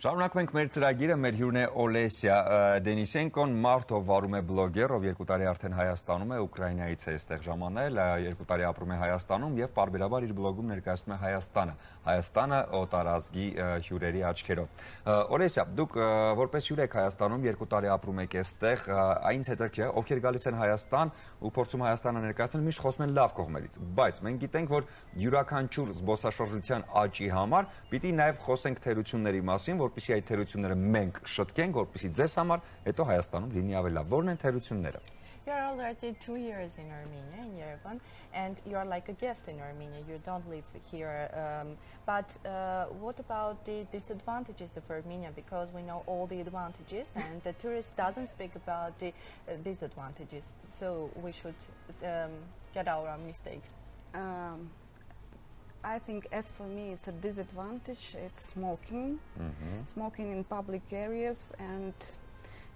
Շարունակում ենք մեր ծրագիրը, մեր հյուրն է Օլեսիա Դենիսենկոն, մարդ ով վարում է բլոգեր, ով 2 տարի արդեն Հայաստանում է, Ուկրաինայից է այստեղ ժամանել, 2 տարի ապրում է Հայաստանում եւ պարբերաբար իր բլոգում ներկայացնում է Հայաստանը օտարազգի հյուրերի աչքերով։ Օլեսիա, դուք որպես հյուր եք Հայաստանում, 2 տարի ապրում եք այստեղ, այնց հետաքրքիր է, ովքեր գալիս են Հայաստան ու փորձում Հայաստանը ներկայացնել, միշտ խոսում են լավ կողմերից, բայց մենք գիտենք, որ յուրաքանչյուր զբոսաշրջության աճի համար պիտի նաեւ խոսենք թերությունների մասին, որպեսզի այդ թերությունները մենք շտկենք, որպեսզի ձեզ համար հետո Հայաստանում լինի ավելի լավ։ Ո՞րն են թերությունները։ You are already 2 years in Armenia, in Yerevan, and you are like a guest in Armenia. You don't live here. But what about the disadvantages of Armenia? Because we know all the advantages, and the tourist doesn't speak about the disadvantages. So we should get our mistakes. I think, as for me, it's a disadvantage. It's smoking, smoking in public areas, and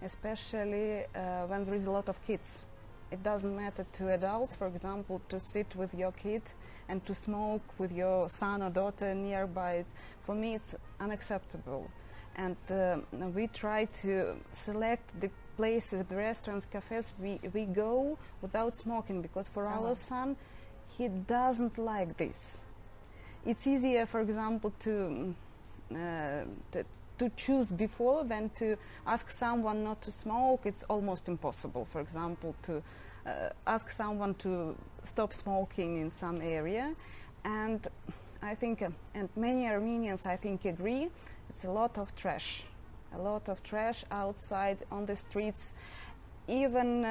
especially when there is a lot of kids. It doesn't matter to adults, for example, to sit with your kid and to smoke with your son or daughter nearby. For me, it's unacceptable. And we try to select the places, the restaurants, cafes we go without smoking, because for our son, he doesn't like this. It's easier, for example, to choose before than to ask someone not to smoke. It's almost impossible, for example, to ask someone to stop smoking in some area. And I think, and many Armenians, I think, agree, it's a lot of trash outside on the streets. Even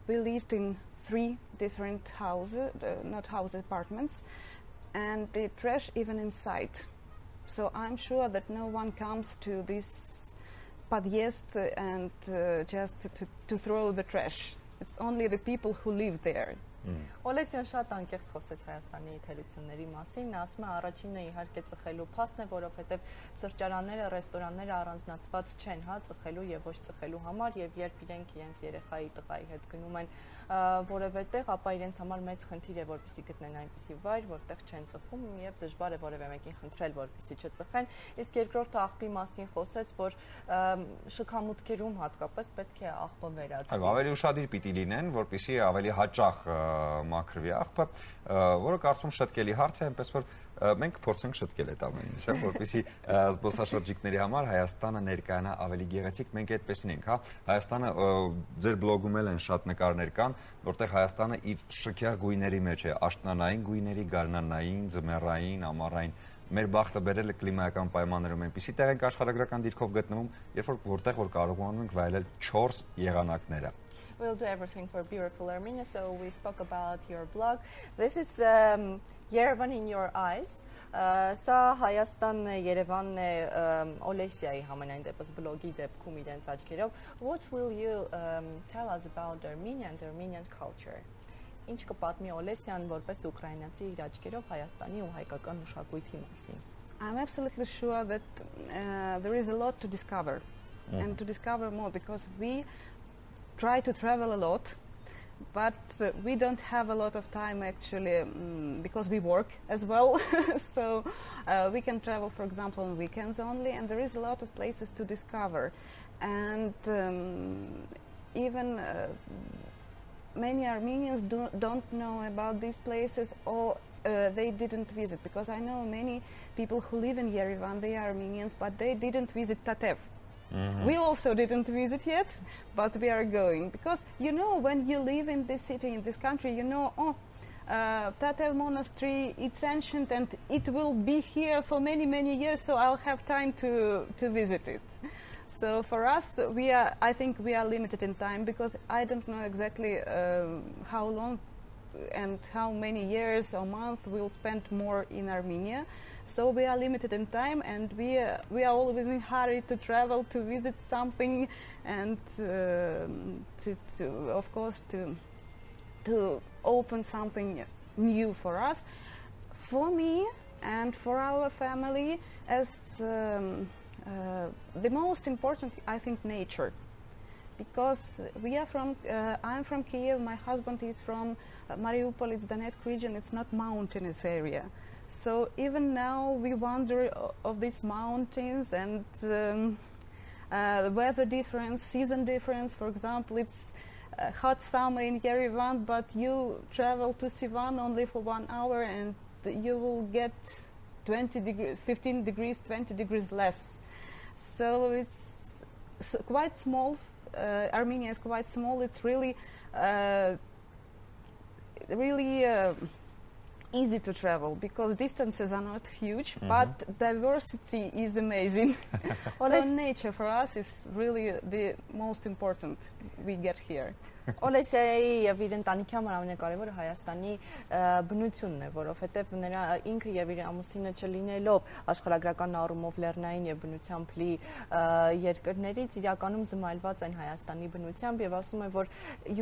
we lived in 3 different houses, not houses, apartments, and the trash even inside. So I'm sure that no one comes to this podъезд and just to throw the trash. It's only the people who live there. Օլեսիան շատ անկեղծ խոսեց Հայաստանի թերությունների մասին, նա ասում է առաջինը իհարկե ծխելու փաստն է, որովհետև սրճարանները, ռեստորանները առանձնացված չեն, հա, ծխելու եւ ոչ ծխելու համար, եւ երբ իրենք իրենց երեխայի տղայի հետ գնում են որևէ տեղ, ապա իրենց համար մեծ խնդիր է, որպեսզի գտնեն այնպիսի վայր, որտեղ չեն ծխում եւ դժվար է որևէ մեկին խնդրել, որպեսզի չծխեն։ Իսկ երկրորդը աղբի մասին խոսեց, որ շքամուտքերում հատկապես պետք է աղբը վերածվի։ Այո, ավելի ուշադիր պիտի լինեն, որպեսզի ավելի հաճախ մաքրվի աղբը, որը կարծում շտկելի հարց է, այնպես որ մենք փորձենք շտկել այդ ամեն ինչը, որպեսզի զբոսաշրջիկների համար Հայաստանը ներկայանա ավելի գեղեցիկ, մենք այդպեսին ենք, հա։ Հայաստանը ձեր բլոգում են շատ նկարներ կան, որտեղ Հայաստանը իր շքեղ գույների մեջ է, աշնանային գույների, գարնանային, ձմեռային, ամառային։ Մեր բախտը բերել է կլիմայական պայմաններում այնպիսի տեղ ենք աշխարհագրական դիրքով գտնվում, որտեղ որ կարողանում ենք վայելել 4 եղանակները։ We'll do everything for beautiful Armenia, so we spoke about your blog. This is Yerevan in your eyes. Սա Հայաստանն է, Երևանն է, Օլեսիայի համենայն դեպս բլոգի դեպքում իրենց աչքերով. What will you tell us about Armenia and Armenian culture? Ինչ կպատմի Օլեսիան որպես ուկրաինացի իր աչքերով Հայաստանի ու հայկական մշակույթի մասին? I'm absolutely sure that there is a lot to discover and to discover more, because we try to travel a lot, but we don't have a lot of time actually, because we work as well. So we can travel, for example, on weekends only, and there is a lot of places to discover. And even many Armenians don't know about these places, or they didn't visit, because I know many people who live in Yerevan, they are Armenians, but they didn't visit Tatev. We also didn't visit yet, but we are going, because you know, when you live in this city, in this country, you know, Tatev monastery, it's ancient and it will be here for many years, so I'll have time to visit it. So for us, I think we are limited in time, because I don't know exactly how long and how many years or months we'll spend more in Armenia. So we are limited in time, and we are always in a hurry to travel, to visit something, and of course to open something new for us, for me and for our family. As the most important, I think, nature. Because we are from, I'm from Kiev, my husband is from Mariupol, it's Donetsk region, it's not mountainous area. So even now we wonder of these mountains and the weather difference, season difference. For example, it's hot summer in Yerevan, but you travel to Sivan only for 1 hour and you will get 15 degrees, 20 degrees less. So it's quite small. Armenia is quite small. It's really easy to travel because distances are not huge, but diversity is amazing. So nature for us is really the most important we get here. Օլեսիայի եւ իր ընտանիքի համար ամենակարևորը Հայաստանի բնությունն է, որովհետեւ նրա ինքը եւ իր ամուսինը չլինելով աշխարհագրական առումով լեռնային եւ բնությամբ լի երկրներից իրականում զմայլված են Հայաստանի բնությամբ եւ ասում է, որ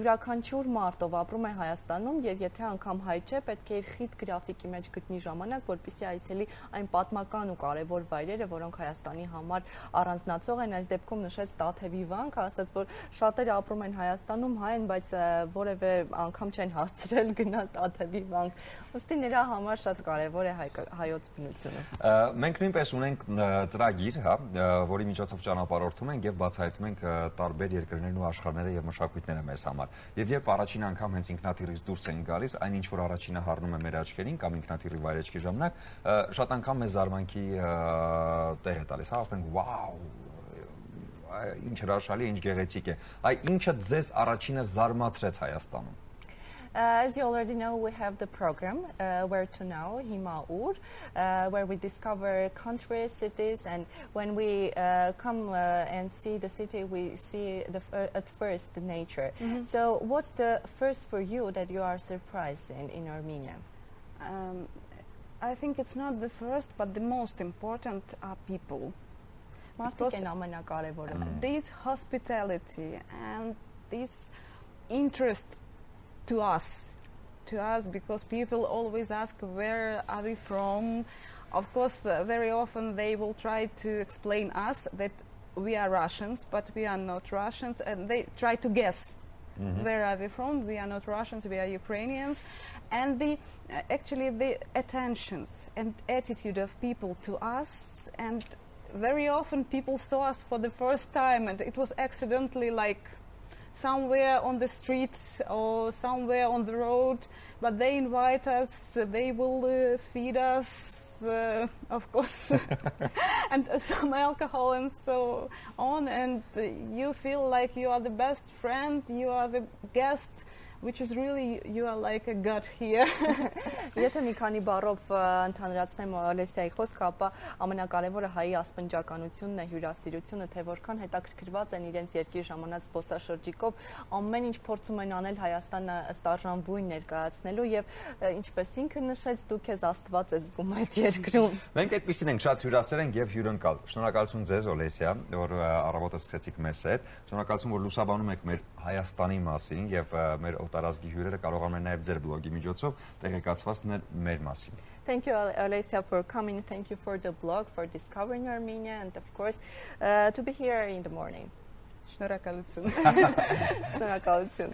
յուրաքանչյուր մարդ ով ապրում է Հայաստանում եւ եթե անգամ հայ չէ, պետք է իր խիտ գրաֆիկի մեջ գտնի ժամանակ, որպեսզի այցելի այն պատմական ու կարևոր վայրերը, որոնք Հայաստանի համար առանձնացող են, այս դեպքում նշեց Տաթևի վանքը, ասաց, որ շատերը ապրում են Հայաստանում, բայց որևէ անգամ չեն հասցրել գնալ Տաթևի վանք։ Ոստի նրա համար շատ կարևոր է հայոց բնությունը։ Մենք նույնպես ունենք ծրագիր, հա, որի միջոցով ճանապարհորդում ենք եւ բացահայտում ենք տարբեր երկրներն ու աշխարհները եւ մշակույթները մեզ համար։ Եվ երբ առաջին անգամ հենց ինքնաթիռից դուրս ենք գալիս, այն ինչ որ առաջինը հառնում է մեր աչքերին կամ ինքնաթիռի վայրեջքի ժամանակ, շատ անգամ մեզ զարմանքի տեղ է տալիս, հա, ասում ենք «Վաու, ինչ հրաշալի, ինչ գեղեցիկ է»։ Այ ինչը ձեզ առաջինը զարմացրեց Հայաստանում։ As you already know, we have the program Where to Now, Himaur, where we discover countries, cities, and when we come and see the city, we see at first the nature. So what's the first for you that you are surprised in Armenia? I think it's not the first, but the most important are people. This hospitality and this interest to us, because people always ask where are we from. Of course, very often they will try to explain us that we are Russians, but we are not Russians, and they try to guess where are we from. We are not Russians, we are Ukrainians. And actually the attentions and attitude of people to us, and very often people saw us for the first time and it was accidentally like somewhere on the street or somewhere on the road, but they invite us, they will feed us, of course, and some alcohol and so on, and you feel like you are the best friend, you are the guest, which is really, you are like a god here. Եթե մի քանի բառով ընդհանրացնեմ Օլեսիայի խոսքը, ապա ամենակարևորը հայի ասպնջականությունն է, հյուրասիրությունը, թե որքան հետաքրքրված են իրենց երկրի ժամանած զբոսաշրջիկով, ամեն ինչ փորձում են անել Հայաստանը ըստ արժանվույն ներկայացնելու եւ ինչպես ինքը նշեց, դու քեզ Աստված ես զգում այդ երկրում։ Մենք այդպեսին ենք, շատ հյուրասեր ենք եւ հյուրընկալ։ Շնորհակալություն ձեզ Օլեսիա, որ առավոտը սկսեցիք մեզ հետ։ Շնորհակալություն, որ լուսաբանում եք մեր Հայաստանի մասին եւ մեր տարածքի հյուրերը կարողանում են նաև ձեր բլոգի միջոցով տեղեկացված լինել մեր մասին։ Thank you, Olesia, for coming. Thank you for the blog, for discovering Armenia, and of course, to be here in the morning. Շնորհակալություն։ Շնորհակալություն։